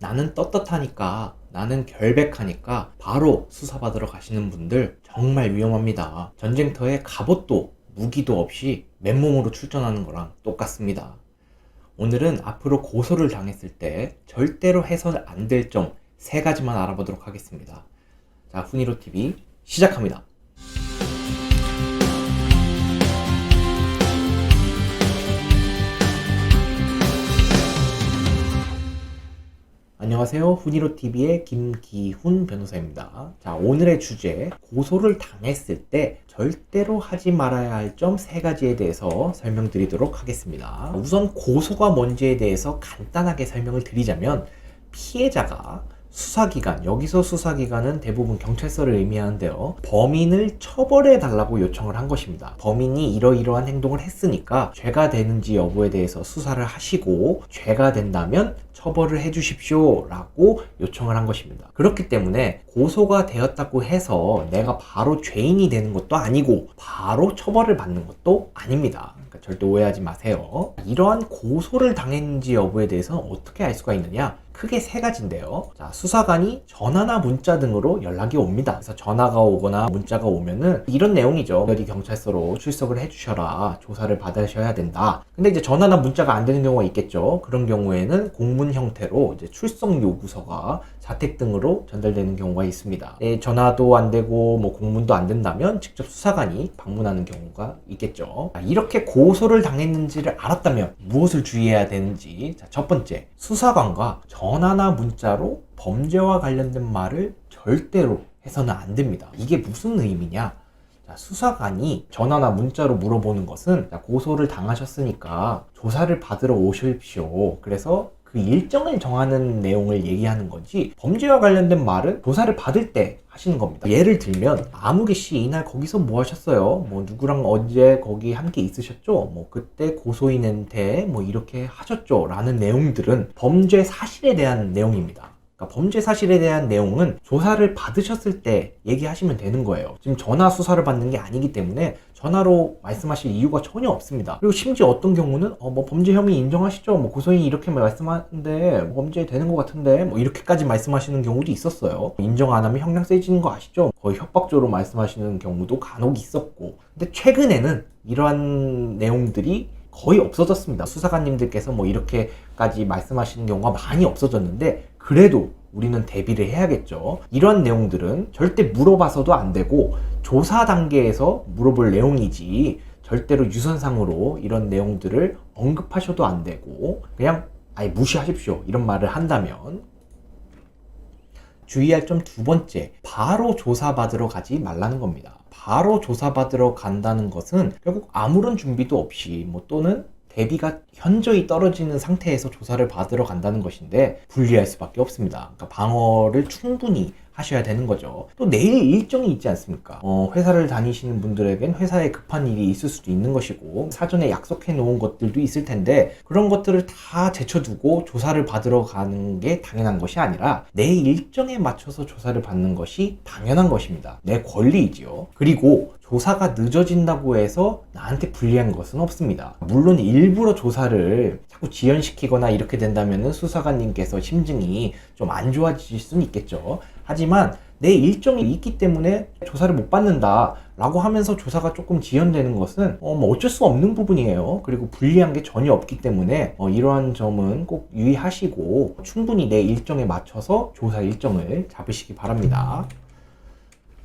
나는 떳떳하니까, 나는 결백하니까 바로 수사받으러 가시는 분들 정말 위험합니다. 전쟁터에 갑옷도 무기도 없이 맨몸으로 출전하는 거랑 똑같습니다. 오늘은 앞으로 고소를 당했을 때 절대로 해서는 안 될 점 3가지만 알아보도록 하겠습니다. 자, 훈이로TV 시작합니다. 안녕하세요. 훈이로TV의 김기훈 변호사입니다. 자, 오늘의 주제, 고소를 당했을 때 절대로 하지 말아야 할 점 3가지에 대해서 설명드리도록 하겠습니다. 우선 고소가 뭔지에 대해서 간단하게 설명을 드리자면, 피해자가 수사기관, 여기서 수사기관은 대부분 경찰서를 의미하는데요, 범인을 처벌해 달라고 요청을 한 것입니다. 범인이 이러이러한 행동을 했으니까 죄가 되는지 여부에 대해서 수사를 하시고 죄가 된다면 처벌을 해 주십시오 라고 요청을 한 것입니다. 그렇기 때문에 고소가 되었다고 해서 내가 바로 죄인이 되는 것도 아니고 바로 처벌을 받는 것도 아닙니다. 그러니까 절대 오해하지 마세요. 이러한 고소를 당했는지 여부에 대해서는 어떻게 알 수가 있느냐? 크게 3가지인데요. 자, 수사관이 전화나 문자 등으로 연락이 옵니다. 그래서 전화가 오거나 문자가 오면은 이런 내용이죠. 어디 경찰서로 출석을 해주셔라. 조사를 받으셔야 된다. 근데 이제 전화나 문자가 안 되는 경우가 있겠죠. 그런 경우에는 공문 형태로 이제 출석 요구서가 자택 등으로 전달되는 경우가 있습니다. 전화도 안 되고 뭐 공문도 안 된다면 직접 수사관이 방문하는 경우가 있겠죠. 이렇게 고소를 당했는지를 알았다면 무엇을 주의해야 되는지, 자, 첫 번째, 수사관과 전화나 문자로 범죄와 관련된 말을 절대로 해서는 안 됩니다. 이게 무슨 의미냐? 자, 수사관이 전화나 문자로 물어보는 것은, 자, 고소를 당하셨으니까 조사를 받으러 오십시오. 그래서 그 일정을 정하는 내용을 얘기하는 거지, 범죄와 관련된 말은 조사를 받을 때 하시는 겁니다. 예를 들면, 아무개 씨 이날 거기서 뭐 하셨어요? 뭐 누구랑 언제 거기 함께 있으셨죠? 뭐 그때 고소인한테 뭐 이렇게 하셨죠? 라는 내용들은 범죄 사실에 대한 내용입니다. 그러니까 범죄 사실에 대한 내용은 조사를 받으셨을 때 얘기하시면 되는 거예요. 지금 전화 수사를 받는 게 아니기 때문에 전화로 말씀하실 이유가 전혀 없습니다. 그리고 심지어 어떤 경우는 뭐 범죄 혐의 인정하시죠? 뭐 고소인이 이렇게 말씀하는데 범죄 되는 것 같은데 뭐 이렇게까지 말씀하시는 경우도 있었어요. 인정 안 하면 형량 세지는 거 아시죠? 거의 협박조로 말씀하시는 경우도 간혹 있었고, 근데 최근에는 이러한 내용들이 거의 없어졌습니다. 수사관님들께서 뭐 이렇게까지 말씀하시는 경우가 많이 없어졌는데, 그래도 우리는 대비를 해야겠죠. 이런 내용들은 절대 물어봐서도 안 되고 조사 단계에서 물어볼 내용이지, 절대로 유선상으로 이런 내용들을 언급하셔도 안 되고 그냥 아예 무시하십시오, 이런 말을 한다면. 주의할 점 2번째, 바로 조사받으러 가지 말라는 겁니다. 바로 조사받으러 간다는 것은 결국 아무런 준비도 없이 또는 대비가 현저히 떨어지는 상태에서 조사를 받으러 간다는 것인데 불리할 수밖에 없습니다. 그러니까 방어를 충분히 하셔야 되는 거죠. 또 내일 일정이 있지 않습니까? 회사를 다니시는 분들에겐 회사에 급한 일이 있을 수도 있는 것이고, 사전에 약속해 놓은 것들도 있을 텐데, 그런 것들을 다 제쳐두고 조사를 받으러 가는 게 당연한 것이 아니라 내 일정에 맞춰서 조사를 받는 것이 당연한 것입니다. 내 권리이지요. 그리고 조사가 늦어진다고 해서 나한테 불리한 것은 없습니다. 물론 일부러 조사를 자꾸 지연시키거나 이렇게 된다면 수사관님께서 심증이 좀 안 좋아지실 수는 있겠죠. 하지만 내 일정이 있기 때문에 조사를 못 받는다 라고 하면서 조사가 조금 지연되는 것은 어쩔 수 없는 부분이에요. 그리고 불리한 게 전혀 없기 때문에 이러한 점은 꼭 유의하시고 충분히 내 일정에 맞춰서 조사 일정을 잡으시기 바랍니다.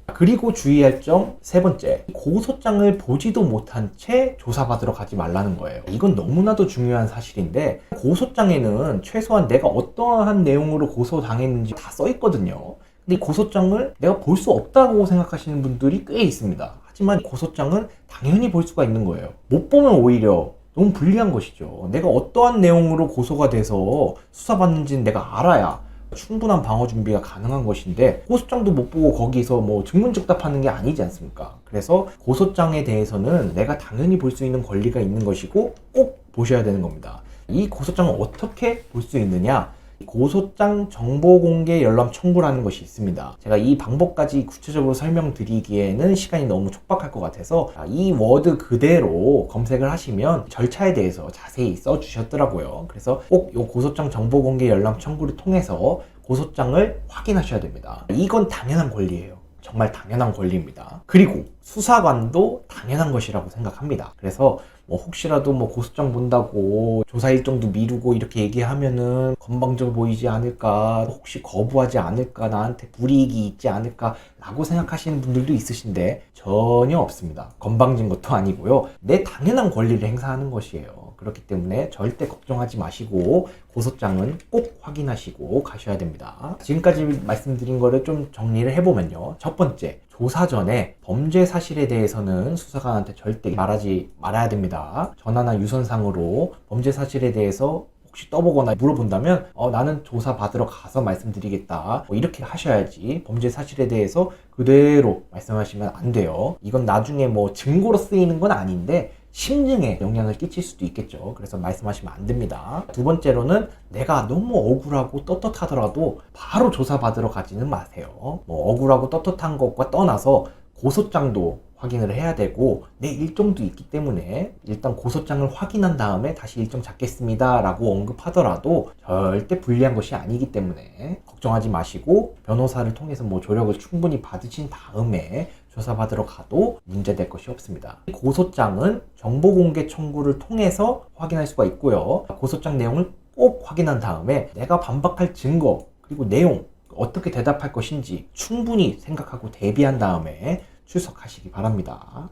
그리고 주의할 점 3번째, 고소장을 보지도 못한 채 조사받으러 가지 말라는 거예요. 이건 너무나도 중요한 사실인데, 고소장에는 최소한 내가 어떠한 내용으로 고소당했는지 다 써 있거든요. 근데 이 고소장을 내가 볼 수 없다고 생각하시는 분들이 꽤 있습니다. 하지만 고소장은 당연히 볼 수가 있는 거예요. 못 보면 오히려 너무 불리한 것이죠. 내가 어떠한 내용으로 고소가 돼서 수사받는지는 내가 알아야 충분한 방어 준비가 가능한 것인데, 고소장도 못 보고 거기서 증문즉답하는 게 아니지 않습니까? 그래서 고소장에 대해서는 내가 당연히 볼 수 있는 권리가 있는 것이고 꼭 보셔야 되는 겁니다. 이 고소장을 어떻게 볼 수 있느냐? 고소장 정보 공개 열람 청구라는 것이 있습니다. 제가 이 방법까지 구체적으로 설명드리기에는 시간이 너무 촉박할 것 같아서 이 워드 그대로 검색을 하시면 절차에 대해서 자세히 써주셨더라고요. 그래서 꼭 이 고소장 정보 공개 열람 청구를 통해서 고소장을 확인하셔야 됩니다. 이건 당연한 권리예요. 정말 당연한 권리입니다. 그리고 수사관도 당연한 것이라고 생각합니다. 그래서 혹시라도 고소장 본다고 조사 일정도 미루고 이렇게 얘기하면은 건방져 보이지 않을까, 혹시 거부하지 않을까, 나한테 불이익이 있지 않을까 라고 생각하시는 분들도 있으신데 전혀 없습니다. 건방진 것도 아니고요. 내 당연한 권리를 행사하는 것이에요. 그렇기 때문에 절대 걱정하지 마시고 고소장은 꼭 확인하시고 가셔야 됩니다. 지금까지 말씀드린 거를 좀 정리를 해보면요. 첫 번째, 조사 전에 범죄 사실에 대해서는 수사관한테 절대 말하지 말아야 됩니다. 전화나 유선상으로 범죄 사실에 대해서 혹시 떠보거나 물어본다면 나는 조사 받으러 가서 말씀드리겠다, 이렇게 하셔야지 범죄 사실에 대해서 그대로 말씀하시면 안 돼요. 이건 나중에 증거로 쓰이는 건 아닌데 심증에 영향을 끼칠 수도 있겠죠. 그래서 말씀하시면 안 됩니다. 두 번째로는 내가 너무 억울하고 떳떳하더라도 바로 조사받으러 가지는 마세요. 억울하고 떳떳한 것과 떠나서 고소장도 확인을 해야 되고 내 일정도 있기 때문에 일단 고소장을 확인한 다음에 다시 일정 잡겠습니다 라고 언급하더라도 절대 불리한 것이 아니기 때문에 걱정하지 마시고 변호사를 통해서 조력을 충분히 받으신 다음에 조사받으러 가도 문제될 것이 없습니다. 고소장은 정보공개 청구를 통해서 확인할 수가 있고요. 고소장 내용을 꼭 확인한 다음에 내가 반박할 증거 그리고 내용 어떻게 대답할 것인지 충분히 생각하고 대비한 다음에 출석하시기 바랍니다.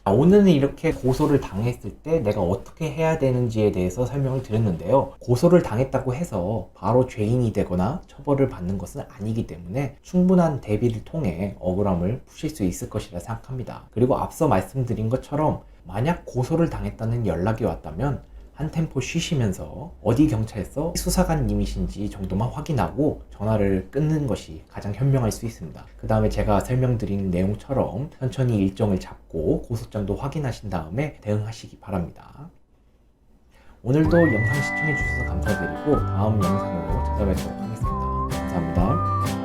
오늘은 이렇게 고소를 당했을 때 내가 어떻게 해야 되는지에 대해서 설명을 드렸는데요. 고소를 당했다고 해서 바로 죄인이 되거나 처벌을 받는 것은 아니기 때문에 충분한 대비를 통해 억울함을 푸실 수 있을 것이라 생각합니다. 그리고 앞서 말씀드린 것처럼 만약 고소를 당했다는 연락이 왔다면 한 템포 쉬시면서 어디 경찰서 수사관님이신지 정도만 확인하고 전화를 끊는 것이 가장 현명할 수 있습니다. 그 다음에 제가 설명드린 내용처럼 천천히 일정을 잡고 고소장도 확인하신 다음에 대응하시기 바랍니다. 오늘도 영상 시청해 주셔서 감사드리고 다음 영상으로 찾아뵙도록 하겠습니다. 감사합니다.